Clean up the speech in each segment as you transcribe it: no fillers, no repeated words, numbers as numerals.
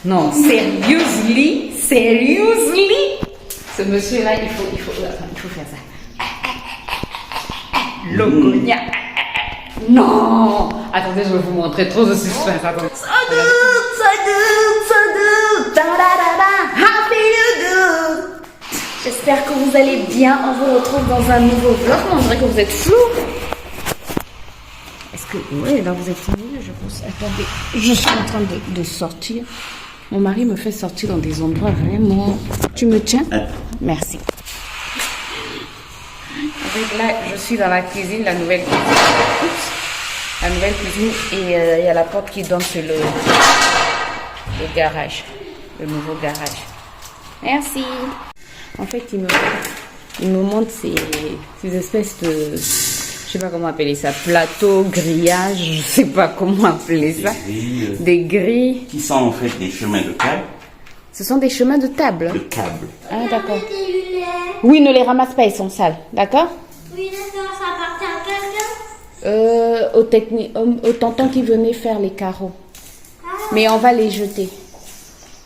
Non, seriously, seriously. Ce monsieur-là, il faut faire ça. Logonia. Non. Attendez, je vais vous montrer trop de suspense. Attendez. J'espère que vous allez bien. On vous retrouve dans un nouveau vlog. On dirait que vous êtes flou. Est-ce que... Oui, là vous êtes fini, je pense. Attendez, je suis en train de sortir. Mon mari me fait sortir dans des endroits vraiment... Tu me tiens? Merci. Donc là, je suis dans la cuisine, la nouvelle cuisine. Oups. La nouvelle cuisine et il y a la porte qui donne sur le garage. Le nouveau garage. Merci. En fait, il me montre ces espèces de... Je sais pas comment appeler ça, plateau, grillage, je sais pas comment appeler ça. Des grilles. Qui sont en fait des chemins de câble. Ce sont des chemins de table. De câble. Ah, d'accord. Oui, ne les ramasse pas, ils sont sales, d'accord? Oui, d'accord, ça appartient à quelqu'un? Au tonton qui venait faire les carreaux. Mais on va les jeter.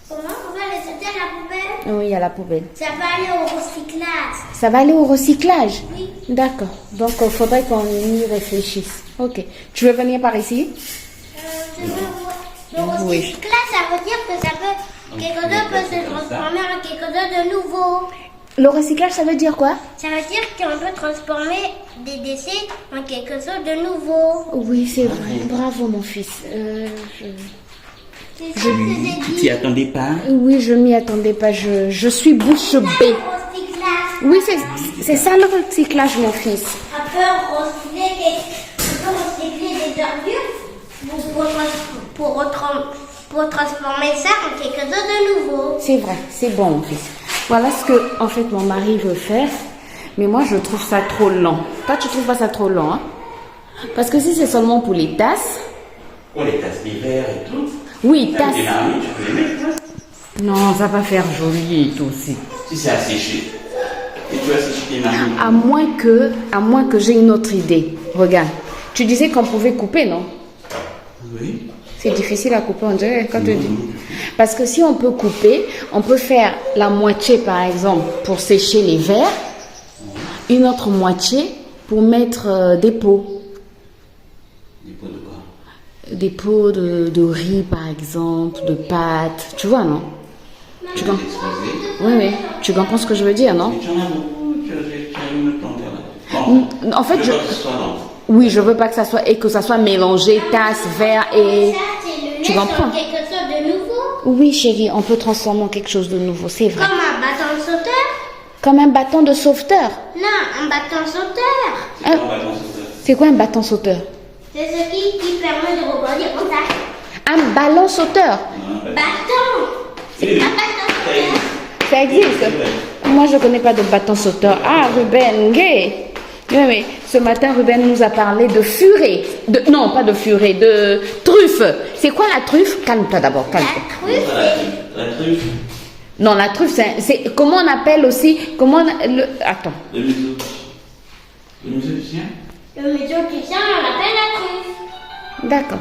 Comment on va les jeter à la poubelle? Oui, à la poubelle. Ça va aller au recyclage. Ça va aller au recyclage? Oui. D'accord. Donc, il faudrait qu'on y réfléchisse. Ok. Tu veux venir par ici? Je veux voir. Le recyclage, ça veut dire que ça peut... Quelque chose peut se transformer en quelque chose de nouveau. Le recyclage, ça veut dire quoi? Ça veut dire qu'on peut transformer des déchets en quelque chose de nouveau. Oui, c'est vrai. Bravo, mon fils. C'est ça que j'ai Tu dit. t'y attendais pas? Oui, je m'y attendais pas. Je suis bouche bée. Le recyclage. Oui, c'est ça le recyclage, mon fils. On peut recycler des ordures pour transformer ça en quelque chose de nouveau. C'est vrai, c'est bon, mon fils. Voilà ce que, en fait, mon mari veut faire. Mais moi, je trouve ça trop lent. Toi, tu trouves pas ça trop lent, hein? Parce que si c'est seulement pour les tasses... Oh, les tasses, les verres et tout. Oui, tasses. Tes marmites, tu peux les mettre, hein? Non, ça va faire joli, tout aussi. Si c'est asséché. Et tu as séché tes marmites. À moins que j'ai une autre idée. Regarde. Tu disais qu'on pouvait couper, non? Oui. C'est difficile à couper, on dirait, quand tu dis. Parce que si on peut couper, on peut faire la moitié, par exemple, pour sécher les verres, une autre moitié pour mettre des pots. Des pots de quoi? Des pots de riz, par exemple, de pâtes. Tu vois, non? Tu comprends? Oui. Tu comprends ce que je veux dire, non? Mais tu en as beaucoup, tu as une planteur là. Bon, En fait, je veux pas que ce soit lent. Oui, je veux pas que ça soit... Et que ça soit mélangé, tasse, verre et... Ça, c'est le Tu mettre comprends? en quelque chose de nouveau. Oui, chérie, on peut transformer en quelque chose de nouveau, c'est vrai. Comme un bâton sauteur? Comme un bâton de sauveteur. Non, un bâton sauteur. Hein? On va dans ce C'est quoi un bâton sauteur? C'est ce qui permet de rebondir comme ça. Un ballon sauteur. Bâton. C'est un bâton sauteur. Ça existe? Moi, je connais pas de bâton sauteur. Ah, Ruben, gay. Oui, mais ce matin, Ruben nous a parlé de furet. Non, pas de furet, de truffe. C'est quoi la truffe? Calme-toi d'abord, La calme-toi. truffe, La truffe. Non, la truffe, c'est... Comment on appelle aussi... Attends. Le museau. Le museau du chien. le museau du chien, on l'appelle la truffe. D'accord.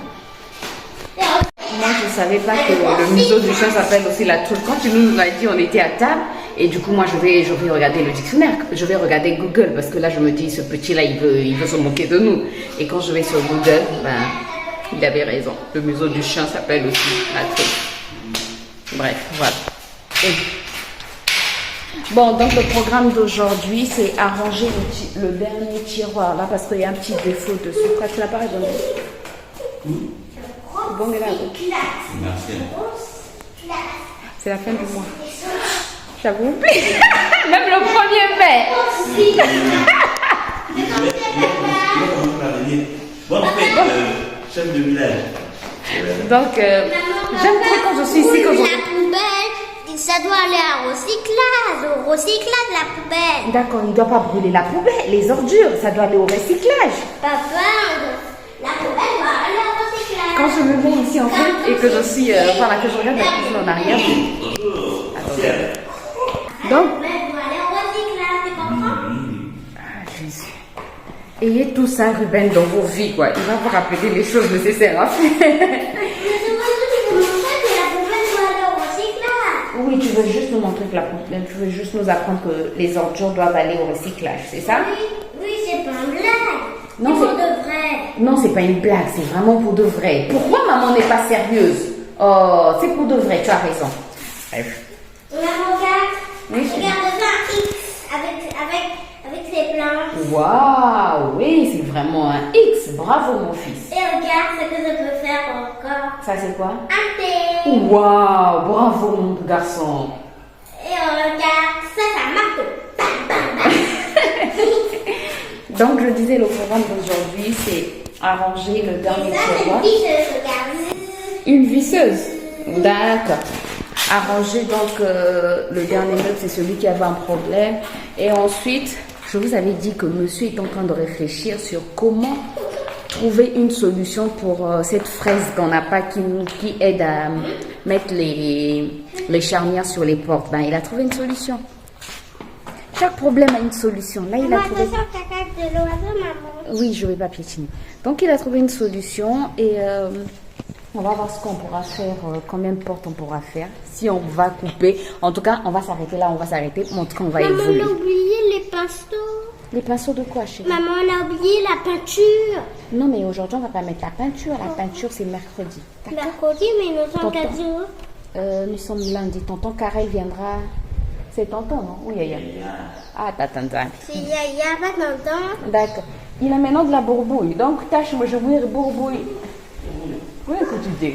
Moi, je ne savais pas que le museau du chien s'appelle aussi la truffe. Quand tu nous l'as dit, on était à table. Et du coup, moi, je vais regarder le dictionnaire. Je vais regarder Google. Parce que là, je me dis, ce petit-là, il veut se moquer de nous. Et quand je vais sur Google, ben, il avait raison. Le museau du chien s'appelle aussi la truffe. Bref, voilà. Bon, donc le programme d'aujourd'hui, c'est arranger le dernier tiroir là. Parce qu'il y a un petit défaut dessus. Quoi, tu l'as pas répondu? Bon, mais là, Merci. c'est la fin du mois. J'avoue. Même le 1er mai. Bon, en fait, chef de village. Donc, j'aime trop quand je suis ici. Quand La poubelle, ça doit aller au recyclage, la poubelle. D'accord, il ne doit pas brûler la poubelle, les ordures, ça doit aller au recyclage. Papa, la poubelle va aller au recyclage. Quand je me mets ici en fait et que je suis, voilà, que je regarde la cuisine en arrière. Attendez. Donc, La poubelle doit aller au recyclage, tu comprends? ah, Jésus. Ayez tout ça, Ruben, dans vos vies, quoi. Il va vous rappeler les choses nécessaires à faire. Mais c'est vrai que la poubelle doit aller Oui, tu veux juste nous montrer que tu veux juste nous apprendre que les ordures doivent aller au recyclage, c'est ça? Oui, c'est pas une blague. Non, C'est pour de vrai. Non, c'est pas une blague, c'est vraiment pour de vrai. Pourquoi maman n'est pas sérieuse? Oh, c'est pour de vrai, tu as raison. Bref. Maman, regarde. Oui. Regarde ça, X avec ses planches. Waouh, oui, c'est vraiment un X. Bravo, mon fils. Et regarde ce que je peux faire encore. Ça, c'est quoi? Un T. Waouh, bravo, mon garçon. Et regarde, ça marque. Donc, je disais, le programme d'aujourd'hui, c'est arranger le dernier tiroir. Une visseuse. D'accord. Arranger donc le dernier meuble, c'est celui qui avait un problème. Et ensuite, je vous avais dit que monsieur est en train de réfléchir sur comment trouver une solution pour cette fraise qu'on n'a pas qui aide à mettre les charnières sur les portes. Ben, il a trouvé une solution. Chaque problème a une solution. Là, il a trouvé... de l'oiseau, maman. Oui, je vais pas piétiner. Donc, il a trouvé une solution et on va voir ce qu'on pourra faire, combien de portes on pourra faire, si on va couper. En tout cas, on va s'arrêter là, on va s'arrêter. En tout cas, on va Maman, évoluer. on a oublié les pinceaux. Les pinceaux de quoi, chérie? Maman, on a oublié la peinture. Non, mais aujourd'hui, on va pas mettre la peinture. La peinture, c'est mercredi. D'accord? Mercredi, mais nous sommes Tonton. 4 jours. Nous sommes lundi. Tonton Karel viendra. C'est tonton, non? Oui, Yaya. Ah, ta tante. C'est Yaya, pas tonton. D'accord. Il a maintenant de la bourbouille. Donc, tâche, moi, je veux bourbouille. Oui, que tu dis.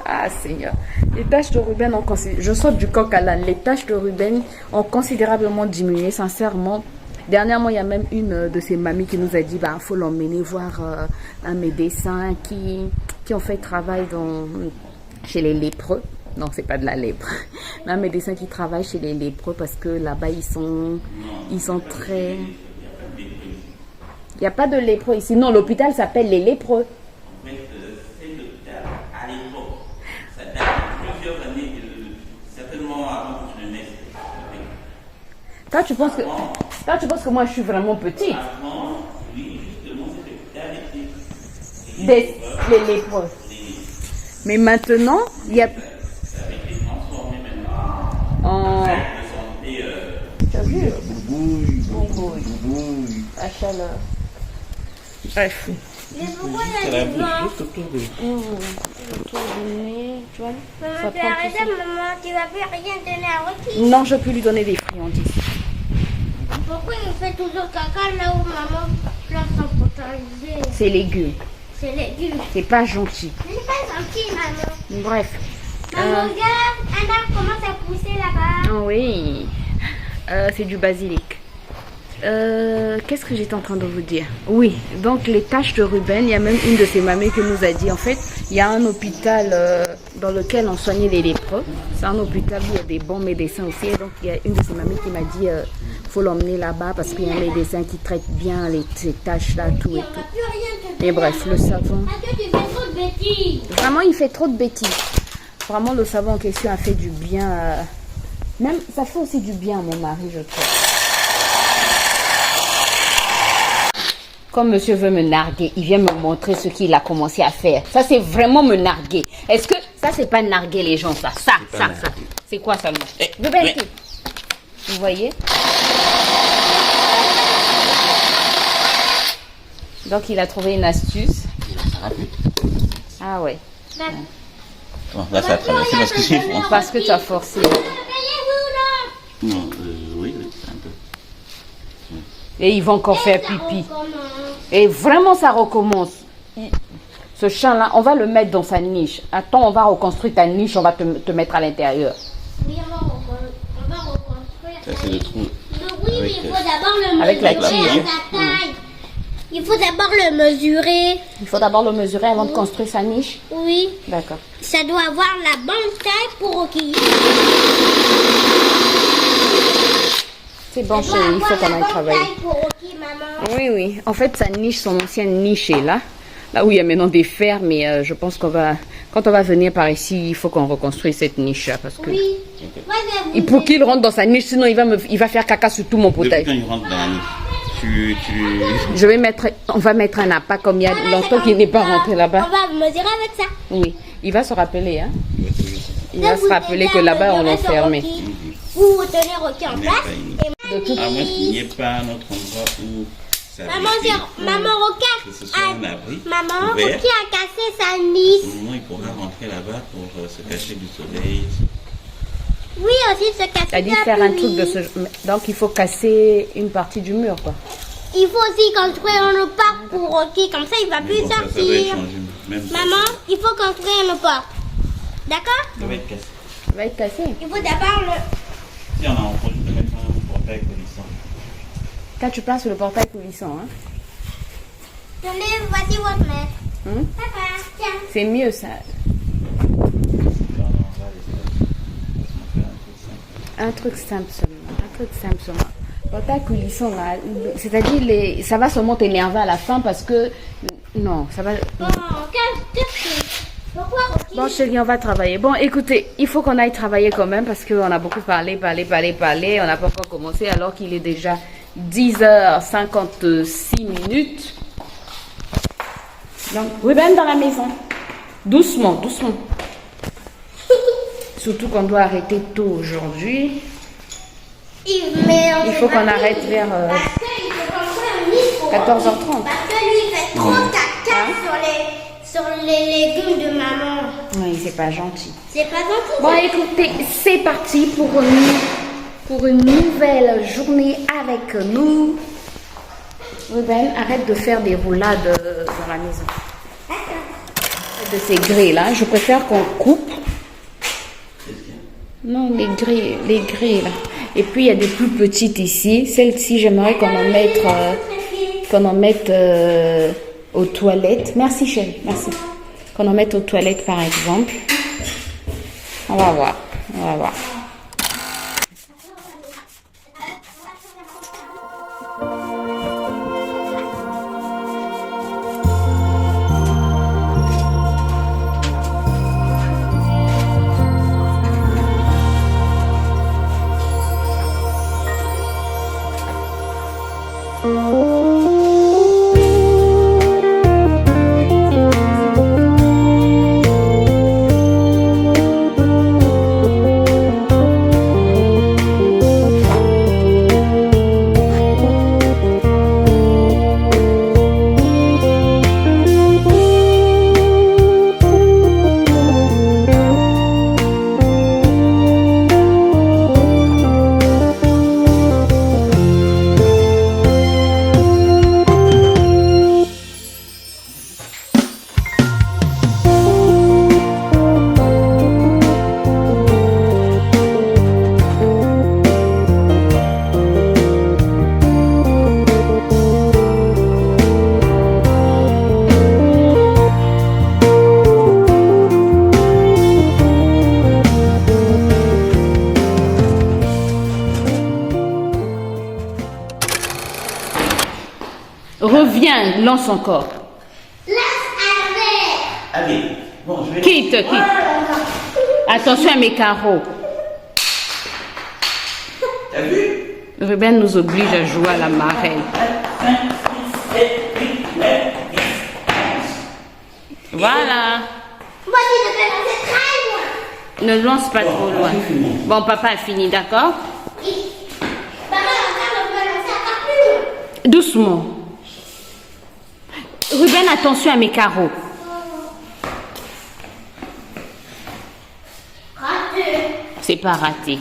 Ah, Seigneur. Les tâches de Ruben ont je saute du coq à l'âne. Les tâches de Ruben ont considérablement diminué, sincèrement. Dernièrement, il y a même une de ses mamies qui nous a dit, bah, faut l'emmener voir un médecin qui en fait travaille chez les lépreux. Non, c'est pas de la lèpre. Mais un médecin qui travaille chez les lépreux parce que là-bas, ils sont très... Il n'y a pas de lépreux ici. Non, l'hôpital s'appelle les lépreux. En fait, c'est l'hôpital à l'époque. Ça date de plusieurs années, certainement avant que je ne naisse. Toi, tu penses que moi, je suis vraiment petite. Avant, oui, justement, cet hôpital était... Les lépreux. Mais maintenant, il y a... Ça avait été transformé maintenant. Tu as vu? Boubouille. La chaleur. Bref. Mais pourquoi il y a du vent? autour de... Tu vois? Maman, tu as arrêté, maman, tu vas plus rien donner à Rocky. Non, je peux lui donner des friandises. Pourquoi il fait toujours caca là où maman place son potager? C'est légumes. C'est légumes. C'est pas gentil. C'est pas gentil, maman. Bref. Maman, regarde, un arbre commence à pousser là-bas. Oui. C'est du basilic. Qu'est-ce que j'étais en train de vous dire? Oui, donc les tâches de Ruben, il y a même une de ses mamies qui nous a dit, en fait, il y a un hôpital dans lequel on soignait les lépreux. C'est un hôpital où il y a des bons médecins aussi. Et donc, il y a une de ses mamies qui m'a dit, faut l'emmener là-bas parce qu'il y a un médecin qui traite bien ces tâches-là, tout et tout. Et bref, le savon. Parce que tu fais trop de bêtises. Vraiment, il fait trop de bêtises. Vraiment, le savon en question a fait du bien. Même, ça fait aussi du bien à mon mari, je trouve. Comme monsieur veut me narguer, il vient me montrer ce qu'il a commencé à faire. Ça, c'est vraiment me narguer. Est-ce que ça, c'est pas narguer les gens, ça? Ça. C'est quoi ça, Ruben, vous voyez? Donc, il a trouvé une astuce. Ah ouais. Bon, là, ça a traversé parce que c'est fort. Parce que tu as forcé. Non, oui, un peu. Et ils vont encore faire pipi. Et vraiment, ça recommence. Ce chat-là, on va le mettre dans sa niche. Attends, on va reconstruire ta niche, on va te mettre à l'intérieur. Oui, on va reconstruire. Ça, c'est le trou. Oui, mais il faut d'abord le mesurer Avec la à tige. sa taille. Il faut d'abord le mesurer. Il faut d'abord le mesurer avant de construire sa niche. Oui. D'accord. Ça doit avoir la bonne taille pour Rocky. C'est bon, chérie, il faut qu'on aille travailler. Pour Rocky, maman. Oui, oui. En fait, sa niche, son ancienne niche est là. Là où il y a maintenant des fers, mais je pense quand on va venir par ici, il faut qu'on reconstruise cette niche-là. Parce que... Oui. Et pour qu'il rentre dans sa niche, sinon il va faire caca sur tout mon Depuis potager. quand il rentre dans la niche, On va mettre un appât comme il y a longtemps qu'il n'est pas rentré là-bas. On va mesurer avec ça. Oui, il va se rappeler, hein. Il va se rappeler que là-bas, on l'a fermé. Vous tenez Rocky en place. À moins qu'il n'y ait pas un autre endroit où ça Maman Rocky que ce soit un abri Maman ouvert. Rocky a cassé sa niche. Au moment, il pourra rentrer là-bas pour se cacher du soleil. Oui, aussi se casser. Elle dit la faire un pluie. truc de ce... Donc, il faut casser une partie du mur, quoi. Il faut aussi construire un parc pour Rocky, comme ça il va Mais plus bon, ça doit être sortir. changé. Même ça, Maman, il faut construire une porte. D'accord? ça va être cassé. Il va être cassé. Il faut d'abord le... Si on a entendu de mettre un portail coulissant. Quand tu places sur le portail coulissant, hein. Tenez, voici votre maître. Papa, tiens. C'est mieux, ça. Un truc simple seulement. Un truc simple seulement. Portail coulissant, là, c'est-à-dire, ça va seulement t'énerver à la fin parce que... Non, ça va... Bon, qu'est-ce que... Pourquoi Rocky? Bon, chérie, on va travailler. Bon, écoutez, il faut qu'on aille travailler quand même parce qu'on a beaucoup parlé. On n'a pas encore commencé alors qu'il est déjà 10h56 minutes. Donc, Ruben dans la maison. Doucement, doucement. Surtout qu'on doit arrêter tôt aujourd'hui. Il faut qu'on arrête vers Parce qu'il faut construire un nid pour 14h30. Parce que lui, il fait trop caca sur les légumes de maman. Oui, c'est pas gentil. C'est pas gentil. Bon, écoutez, c'est parti pour une nouvelle journée avec nous. Ruben, arrête de faire des roulades dans la maison. De ces grilles là, je préfère qu'on coupe. Non, les grilles là. Et puis il y a des plus petites ici. Celle-ci, j'aimerais qu'on en mette aux toilettes. Merci chérie, merci. Qu'on en mette aux toilettes par exemple. On va voir. Reviens, lance encore. Allez, bon, je vais... Quitte. Attention à mes carreaux. T'as vu? Ruben nous oblige à jouer à la marelle. 5, 6, 7, 8, 9, 10, 11. Voilà. Moi, je ne vais lancer très loin. Ne lance pas trop loin. Bon, papa a fini, d'accord? Oui. Maman, on peut lancer encore plus loin. Doucement. Ruben, attention à mes carreaux. Raté. C'est pas raté.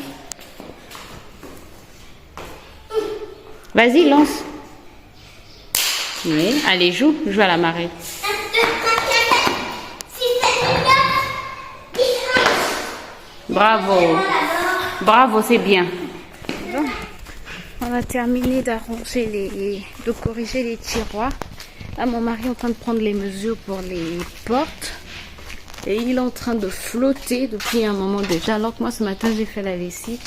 Vas-y, lance. Oui, allez, joue à la marée. 1, 2, 3, 4, 5, 6, 7, 8, 9, 10, 11. Bravo. Bravo, c'est bien. Bon, on a terminé d'arranger de corriger les tiroirs. Là, mon mari est en train de prendre les mesures pour les portes. Et il est en train de flotter depuis un moment déjà. Alors que moi, ce matin, j'ai fait la lessive.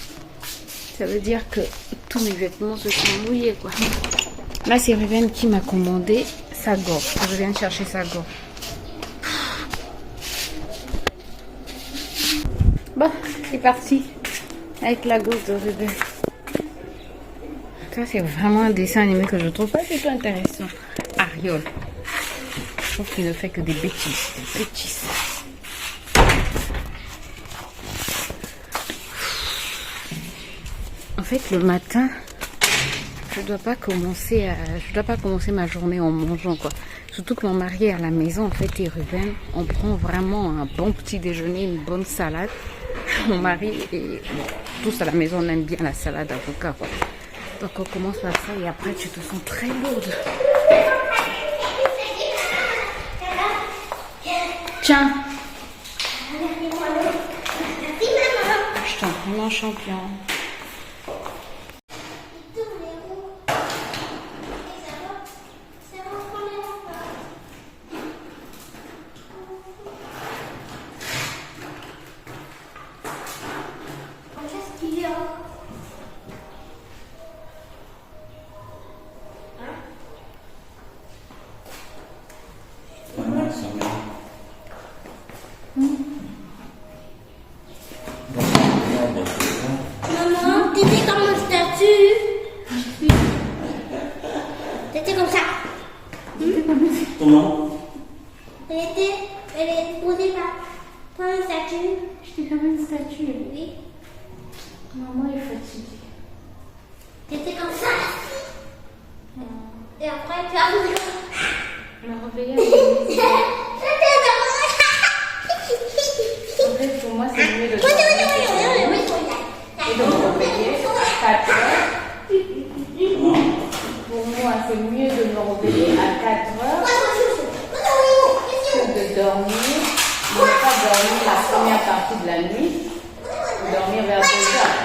Ça veut dire que tous mes vêtements se sont mouillés, quoi. Là, c'est Ruben qui m'a commandé sa gorge. Je viens de chercher sa gorge. Bon, c'est parti. Avec la gorge de Ruben. Ça, c'est vraiment un dessin animé que je trouve pas du tout intéressant. Ariol. Je trouve qu'il ne fait que des bêtises. En fait, le matin, je dois pas commencer ma journée en mangeant, quoi. Surtout que mon mari est à la maison, en fait, et Ruben, on prend vraiment un bon petit déjeuner, une bonne salade. Mon mari et tous à la maison, on aime bien la salade d'avocat, quoi. Donc on commence par ça et après tu te sens très lourde. Tiens. Je t'en prie, mon champion. Maman, t'étais comme une statue. T'étais comme ça. Comment? Elle est posée comme une statue. J'étais comme une statue. Oui. Maman est fatiguée. T'étais comme ça. Et après, tu as voulu. Me réveiller. En fait, pour moi, c'est mieux de dormir et de me réveiller à 4 heures. Pour moi, c'est mieux de me réveiller à 4 heures que de dormir, ne pas dormir la première partie de la nuit, dormir vers 2 heures.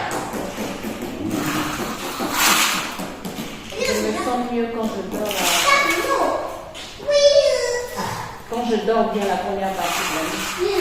Je me sens mieux quand je dors. Quand je dors bien la première partie de la nuit.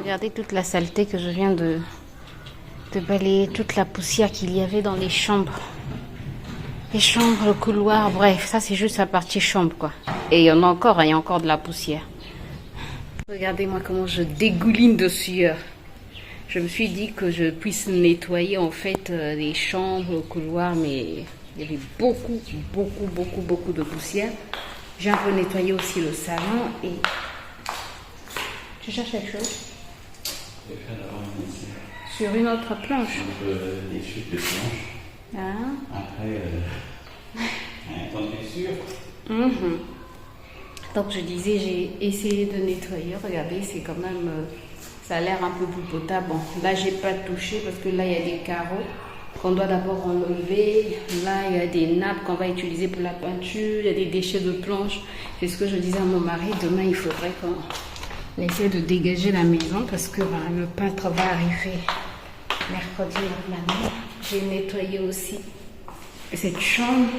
Regardez toute la saleté que je viens de balayer, toute la poussière qu'il y avait dans les chambres. Les chambres, le couloir, bref, ça c'est juste la partie chambre, quoi. Et il y en a encore, il y a encore de la poussière. Regardez-moi comment je dégouline de sueur. Je me suis dit que je puisse nettoyer en fait les chambres, le couloir, mais il y avait beaucoup de poussière. J'ai un peu nettoyé aussi le salon et... Tu cherches quelque chose? Je vais faire d'abord ici. Sur une autre planche. Des chutes de planche. Ah. Après, quand tu es sûr. Donc je disais, j'ai essayé de nettoyer. Regardez, c'est quand même... ça a l'air un peu plus potable. Bon, là, j'ai pas touché parce que là, il y a des carreaux qu'on doit d'abord enlever. Là, il y a des nappes qu'on va utiliser pour la peinture. Il y a des déchets de planche. C'est ce que je disais à mon mari. Demain, il faudrait qu'on essaie de dégager la maison parce que le peintre va arriver mercredi normalement. J'ai nettoyé aussi cette chambre.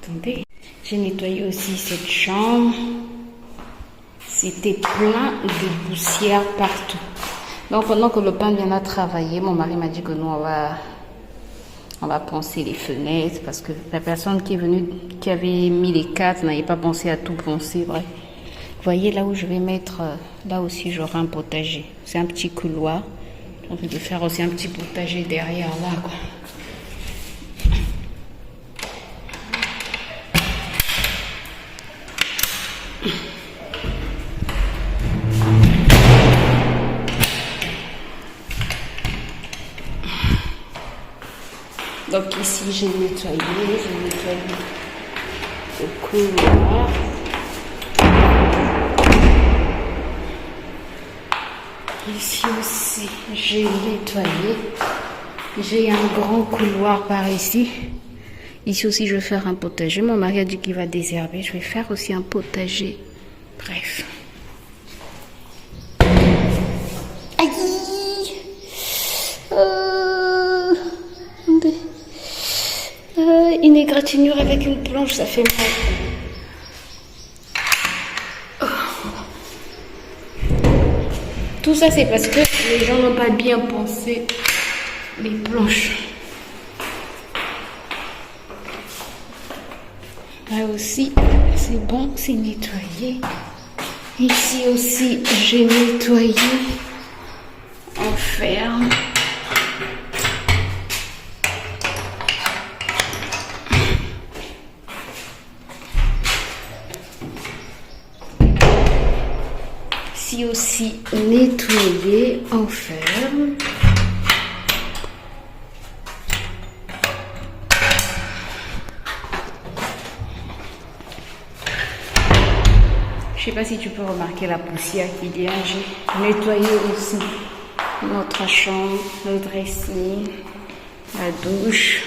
Attendez. J'ai nettoyé aussi cette chambre. C'était plein de poussière partout. Donc pendant que le peintre viendra travailler, mon mari m'a dit que nous, on va poncer les fenêtres parce que la personne qui est venue, qui avait mis les cadres, n'avait pas pensé à tout poncer. Bref. Vous voyez là où je vais mettre, là aussi j'aurai un potager. C'est un petit couloir. J'ai envie de faire aussi un petit potager derrière là, quoi. Donc ici, j'ai nettoyé le couloir. Ici aussi, j'ai nettoyé. J'ai un grand couloir par ici. Ici aussi, je vais faire un potager. Mon mari a dit qu'il va désherber. Je vais faire aussi un potager. Bref. Aïe! Une égratignure avec une planche, ça fait mal. Tout ça, c'est parce que les gens n'ont pas bien pensé les planches. Là aussi, c'est bon, c'est nettoyé. Ici aussi, j'ai nettoyé. On ferme. Ici aussi, nettoyé. On ferme. Je sais pas si tu peux remarquer la poussière qu'il y a. J'ai nettoyé aussi notre chambre, le dressing, la douche.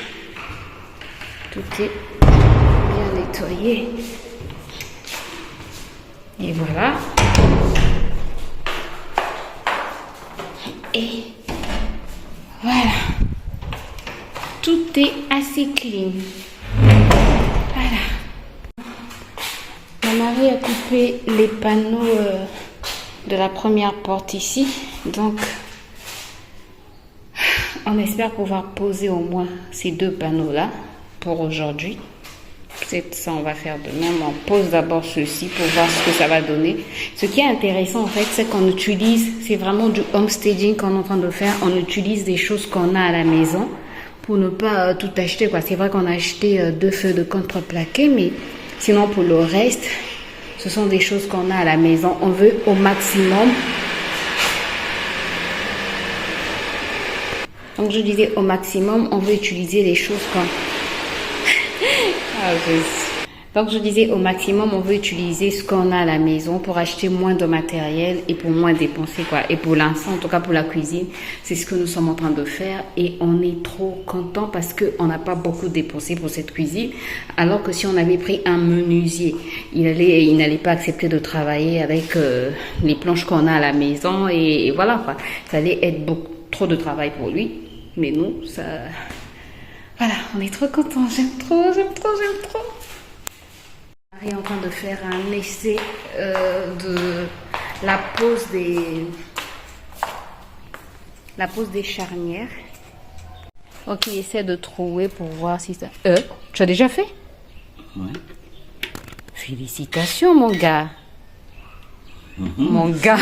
Tout est bien nettoyé. Et voilà. Et voilà. Tout est assez clean. Voilà. Mon mari a coupé les panneaux de la première porte ici. Donc, on espère pouvoir poser au moins ces deux panneaux-là pour aujourd'hui. C'est ça, on va faire de même. On pose d'abord ceci pour voir ce que ça va donner. Ce qui est intéressant, en fait, c'est qu'on utilise, c'est vraiment du homestaging qu'on est en train de faire. On utilise des choses qu'on a à la maison pour ne pas tout acheter, quoi. C'est vrai qu'on a acheté 2 feux de contreplaqué, mais sinon, pour le reste, ce sont des choses qu'on a à la maison. On veut au maximum. Donc, je disais au maximum, on veut utiliser les choses qu'on... Donc, je disais au maximum, on veut utiliser ce qu'on a à la maison pour acheter moins de matériel et pour moins dépenser, quoi. Et pour l'instant, en tout cas pour la cuisine, c'est ce que nous sommes en train de faire et on est trop content parce qu'on n'a pas beaucoup dépensé pour cette cuisine. Alors que si on avait pris un menuisier, il n'allait pas accepter de travailler avec les planches qu'on a à la maison et voilà, quoi. Ça allait être beaucoup trop de travail pour lui. Mais nous, ça... Voilà, on est trop contents. J'aime trop. On est en train de faire un essai de la pose des charnières. Ok, il essaie de trouver pour voir si ça... tu as déjà fait? Ouais. Félicitations, mon gars. Mon gars.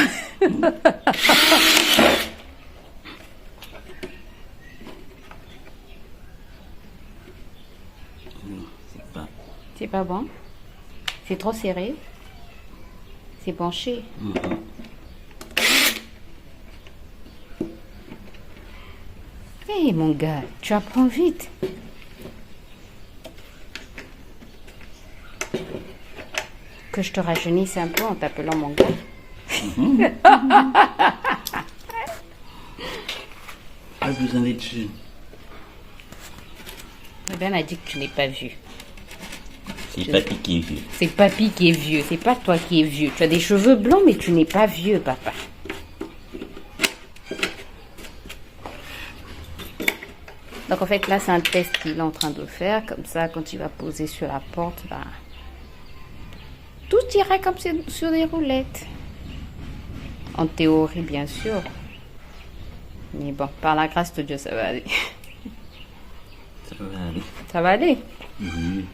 C'est pas bon. C'est trop serré. C'est penché. Hé, mon gars, tu apprends vite. Que je te rajeunisse un peu en t'appelant mon gars. Pas besoin d'être jeune. Ben a dit que tu n'es pas vieux. C'est papy qui est vieux. C'est papy qui est vieux, c'est pas toi qui es vieux. Tu as des cheveux blancs, mais tu n'es pas vieux, papa. Donc en fait, là, c'est un test qu'il est en train de faire. Comme ça, quand il va poser sur la porte, bah, tout ira comme sur des roulettes. En théorie, bien sûr. Mais bon, par la grâce de Dieu, ça va aller. Ça va aller. Ça va aller. Oui.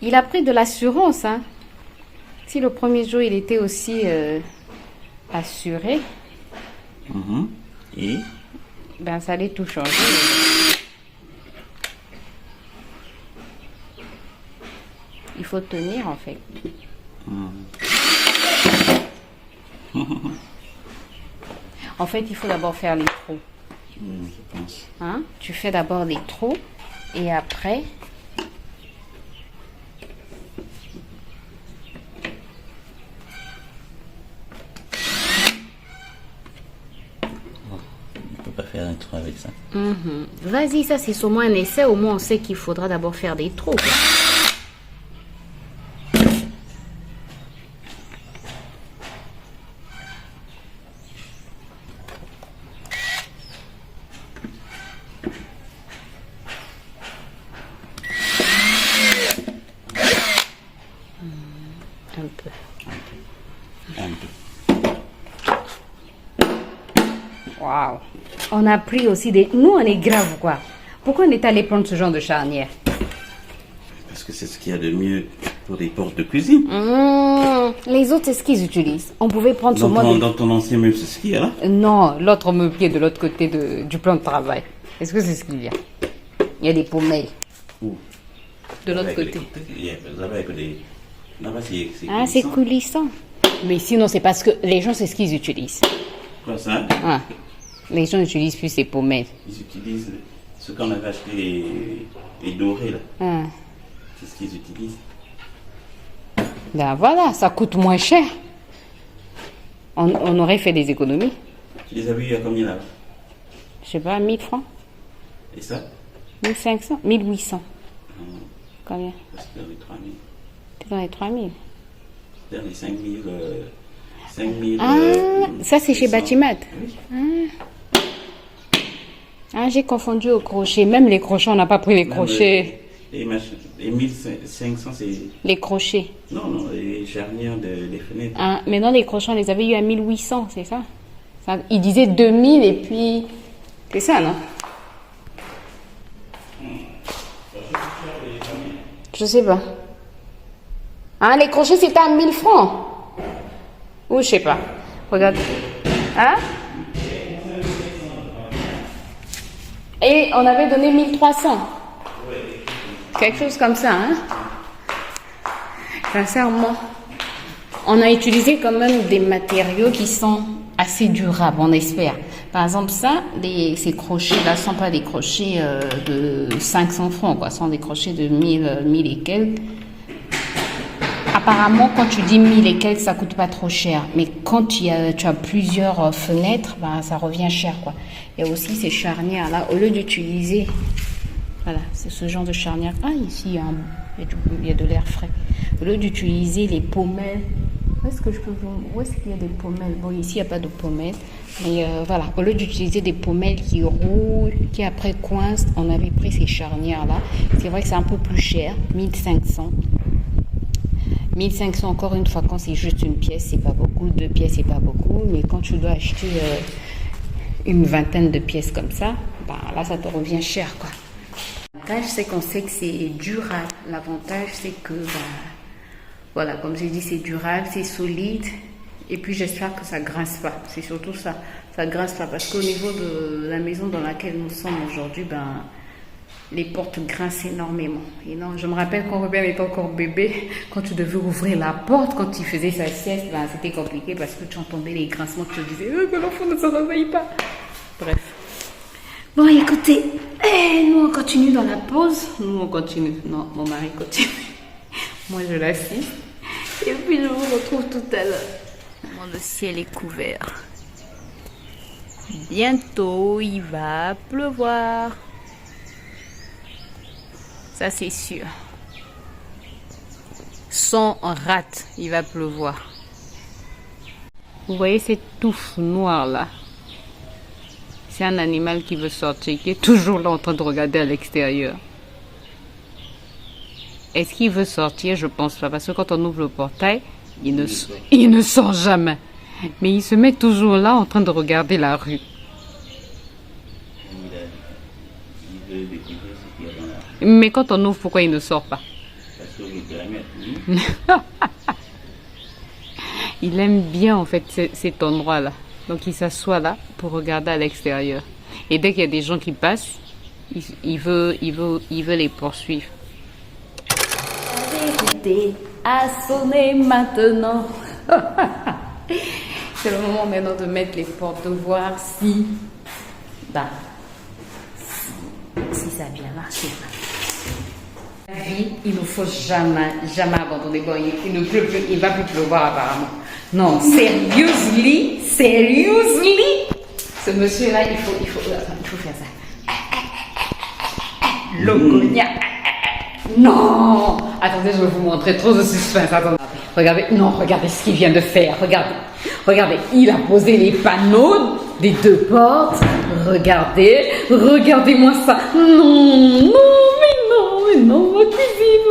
Il a pris de l'assurance, hein. Si le premier jour, il était aussi assuré, Et ben ça allait tout changer. Il faut tenir, en fait. En fait, il faut d'abord faire les trous. Je pense. Hein? Tu fais d'abord les trous et après... On peut pas faire un trou avec ça. Vas-y, ça c'est au moins un essai. Au moins on sait qu'il faudra d'abord faire des trous. Un peu. Un peu. Waouh. On a pris aussi des... Nous, on est grave, quoi. Pourquoi on est allé prendre ce genre de charnière? Parce que c'est ce qu'il y a de mieux pour les portes de cuisine. Les autres, c'est ce qu'ils utilisent. On pouvait prendre ce mode... Dans ton ancien meuble, c'est ce qu'il y a là? Non, l'autre meuble qui est de l'autre côté du plan de travail. Est-ce que c'est ce qu'il y a? Il y a des pommelles. Où? De l'autre côté. Là-bas, c'est Ah, c'est coulissant. Mais sinon, c'est parce que les gens, c'est ce qu'ils utilisent. Quoi ça? Ah. Les gens utilisent plus ces pommelles. Ils utilisent ce qu'on avait acheté, les dorés là. Ah. C'est ce qu'ils utilisent. Ben voilà, ça coûte moins cher. On aurait fait des économies. Tu les as vus il y a combien là? Je sais pas, 1000 francs, Et ça? 1500, 1800. Combien? Parce que dans les 3000. T'es dans les 3000. Dans les 5000. 5000. Ah, ça c'est chez 600. Batimat. Oui. Ah, j'ai confondu au crochet. Même les crochets, on n'a pas pris les crochets. Les 1500, c'est. Les crochets. Non, les charnières des fenêtres. Ah, mais non, les crochets, on les avait eu à 1800, c'est ça? Il disait 2000 et puis... C'est ça, non? Je sais pas. Ah, les crochets, c'était à 1000 francs. Ou je sais pas. Regarde. Hein? Et on avait donné 1300. Quelque chose comme ça, hein? Sincèrement. On a utilisé quand même des matériaux qui sont assez durables, on espère. Par exemple, ça, ces crochets-là ne sont pas des crochets de 500 francs, quoi. Ce sont des crochets de 1000 et quelques. Apparemment, quand tu dis 1000 et quelques, ça coûte pas trop cher. Mais quand tu as plusieurs fenêtres, ben, ça revient cher, quoi. Il y a aussi ces charnières-là. Au lieu d'utiliser... Voilà, c'est ce genre de charnière. Ah, ici, il y a de l'air frais. Au lieu d'utiliser les pommelles... Où est-ce qu'il y a des pommelles? Bon, ici, il n'y a pas de pommelles. Mais voilà, au lieu d'utiliser des pommelles qui roulent, qui après coincent, on avait pris ces charnières-là. C'est vrai que c'est un peu plus cher, 1500. 1500 encore une fois, quand c'est juste une pièce, c'est pas beaucoup. 2 pièces, c'est pas beaucoup. Mais quand tu dois acheter une vingtaine de pièces comme ça, ben, là, ça te revient cher, quoi. L'avantage, c'est qu'on sait que c'est durable. L'avantage, c'est que... Ben, voilà, comme j'ai dit, c'est durable, c'est solide. Et puis, j'espère que ça grince pas. C'est surtout ça. Ça grince pas. Parce qu'au niveau de la maison dans laquelle nous sommes aujourd'hui, ben, les portes grincent énormément. Et non, je me rappelle quand Robert était encore bébé, quand tu devais ouvrir la porte, quand il faisait sa sieste, ben, c'était compliqué parce que tu entendais les grincements. Tu te disais, que l'enfant ne se réveille pas. Bref. Bon, écoutez, nous, on continue dans la pause. Nous, on continue. Non, mon mari continue. Moi, je l'assiste. Et puis, je vous retrouve tout à l'heure. Le ciel est couvert. Bientôt, il va pleuvoir. Ça, c'est sûr. Sans rate, il va pleuvoir. Vous voyez cette touffe noire là? C'est un animal qui veut sortir, qui est toujours là en train de regarder à l'extérieur. Est-ce qu'il veut sortir? Je pense pas. Parce que quand on ouvre le portail, il ne sort jamais. Mais il se met toujours là en train de regarder la rue. Il veut découvrir ce qu'il y a dans la rue. Mais quand on ouvre, pourquoi il ne sort pas? Parce que vous permettez. Il aime bien en fait cet endroit-là. Donc il s'assoit là pour regarder à l'extérieur. Et dès qu'il y a des gens qui passent, il veut les poursuivre. À sonner maintenant. C'est le moment maintenant de mettre les portes, de voir si Bah, si ça a bien marché. La vie, il ne faut jamais abandonner. Bon, il ne pleut plus, il ne va plus pleuvoir apparemment. Non, seriously, ce monsieur-là, il faut faire ça. Logonia. Non. Attendez, je vais vous montrer trop de suspense. Attendez. Regardez, non, regardez ce qu'il vient de faire. Regardez, il a posé les panneaux des deux portes. Regardez-moi ça. Non, ma cuisine.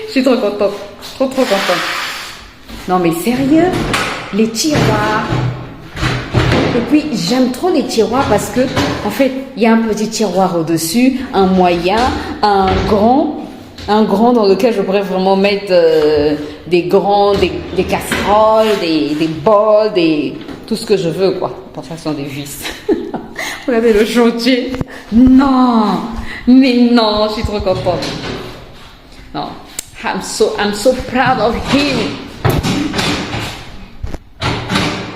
Je suis trop contente. Trop contente. Non, mais sérieux, les tiroirs. Et puis, j'aime trop les tiroirs parce que, en fait, il y a un petit tiroir au-dessus, un moyen, un grand dans lequel je pourrais vraiment mettre des casseroles, des bols, tout ce que je veux, quoi. Pour ça, ce sont des vis. Regardez le chantier. Non, je suis trop contente. Non, I'm so proud of him.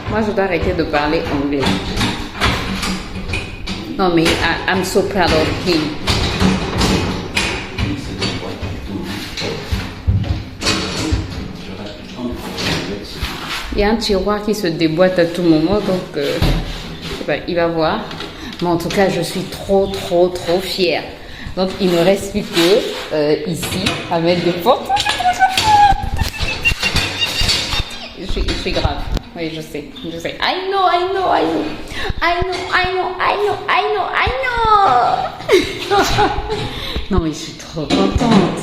Moi, je dois arrêter de parler anglais. Non, mais I'm so proud of him. Il y a un tiroir qui se déboîte à tout moment, donc je sais pas, il va voir. Mais en tout cas, je suis trop fière. Donc, il ne reste plus que ici à mettre des portes. Je suis grave. Oui, je sais. I know. Non, mais je suis trop contente.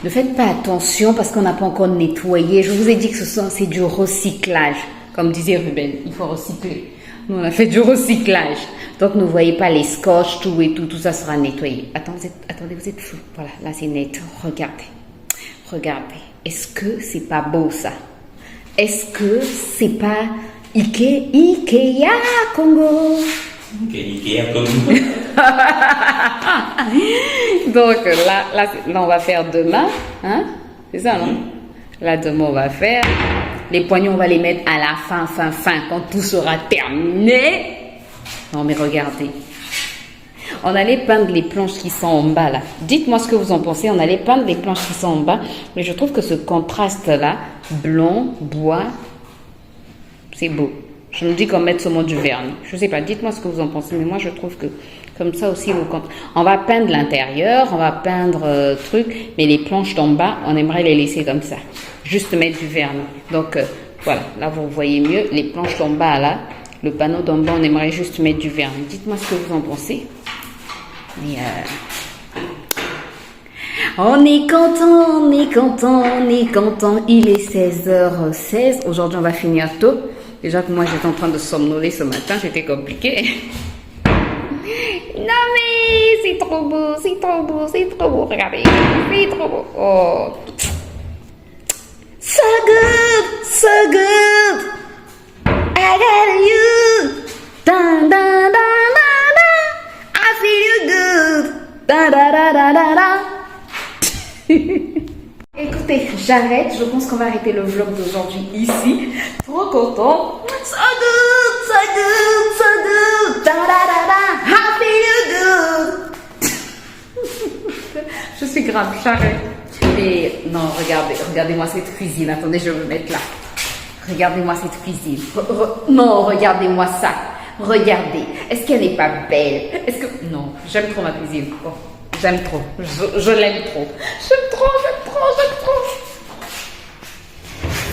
Ne faites pas attention parce qu'on n'a pas encore nettoyé. Je vous ai dit que c'est du recyclage. Comme disait Ruben, il faut recycler. Nous, on a fait du recyclage. Donc, ne voyez pas les scotch, tout ça sera nettoyé. Attendez, vous êtes fous. Voilà, là, c'est net. Regardez. Est-ce que c'est pas beau, ça? Est-ce que c'est pas Ikea Congo? Ikea Congo. Donc là, on va faire demain, hein? C'est ça, non? Là, demain, on va faire. Les poignons, on va les mettre à la fin, quand tout sera terminé. Non, mais regardez. On allait peindre les planches qui sont en bas, là. Dites-moi ce que vous en pensez. On allait peindre les planches qui sont en bas. Mais je trouve que ce contraste-là, blanc, bois, c'est beau. Je me dis qu'on mette seulement du vernis. Je sais pas, dites-moi ce que vous en pensez. Mais moi, je trouve que comme ça aussi, on va peindre l'intérieur, on va peindre truc. Mais les planches d'en bas, on aimerait les laisser comme ça. Juste mettre du vernis. Donc, voilà. Là, vous voyez mieux. Les planches d'en bas, là. Le panneau d'en bas, on aimerait juste mettre du vernis. Dites-moi ce que vous en pensez. Mais on est content. Il est 16h16. Aujourd'hui, on va finir tôt. Déjà que moi, j'étais en train de somnoler ce matin. C'était compliqué. Non, mais c'est trop beau. Regardez. C'est trop beau. Oh. So good. I got you. Dun, dun, dun, dun, dun. I feel you good. Da da da da da da. Écoutez, j'arrête. Je pense qu'on va arrêter le vlog d'aujourd'hui ici. Trop content. So good. Da da da da. I feel you good. Je suis grave, j'arrête. Mais non, regardez-moi cette cuisine. Attendez, je vais me mettre là. Regardez-moi cette cuisine. Non, regardez-moi ça. Regardez. Est-ce qu'elle n'est pas belle? Non, j'aime trop ma cuisine. Bon, j'aime trop. Je l'aime trop. J'aime trop.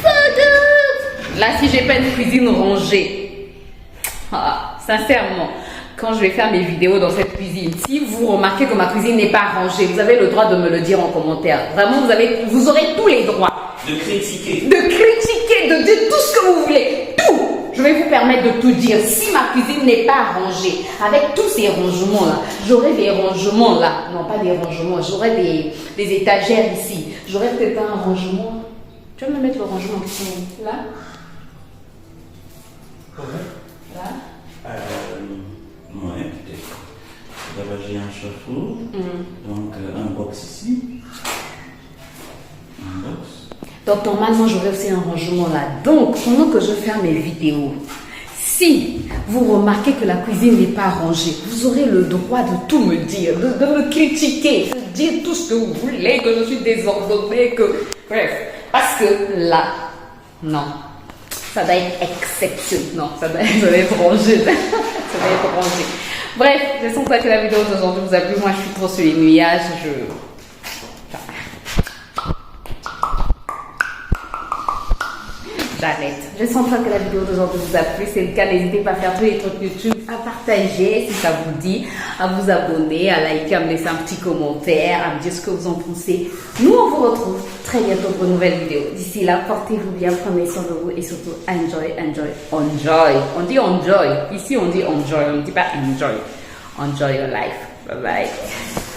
So good. Là, si j'ai pas une cuisine rangée, sincèrement, quand je vais faire mes vidéos dans cette cuisine, si vous remarquez que ma cuisine n'est pas rangée, vous avez le droit de me le dire en commentaire. Vraiment, vous aurez tous les droits. De critiquer, de dire tout ce que vous voulez. Tout. Je vais vous permettre de tout dire. Si ma cuisine n'est pas rangée, avec tous ces rangements-là, j'aurai des rangements là. Non, pas des rangements, j'aurai des étagères ici. J'aurai peut-être un rangement. Tu vas me mettre le rangement ici, là? Là? Ouais, peut-être. D'abord, j'ai un chauffe-eau. Donc, un box ici. Un box. Donc, normalement, j'aurai aussi un rangement là. Donc, pendant que je fais mes vidéos, Si vous remarquez que la cuisine n'est pas rangée, vous aurez le droit de tout me dire, de me critiquer, de dire tout ce que vous voulez, que je suis désordonnée, que... Bref, parce que là, non, ça doit être exceptionnel, non, ça doit être rangé, ça doit être rangé. Bref, j'espère que la vidéo d'aujourd'hui vous a plu. Moi, je suis trop sur les nuages, j'arrête. J'espère que la vidéo d'aujourd'hui vous a plu. Si c'est le cas, n'hésitez pas à faire tous les trucs YouTube, à partager si ça vous dit, à vous abonner, à liker, à me laisser un petit commentaire, à me dire ce que vous en pensez. Nous, on vous retrouve très bientôt pour une nouvelle vidéo. D'ici là, portez-vous bien, prenez soin de vous et surtout enjoy. On dit enjoy. Ici, on dit enjoy. On ne dit pas enjoy. Enjoy your life. Bye bye.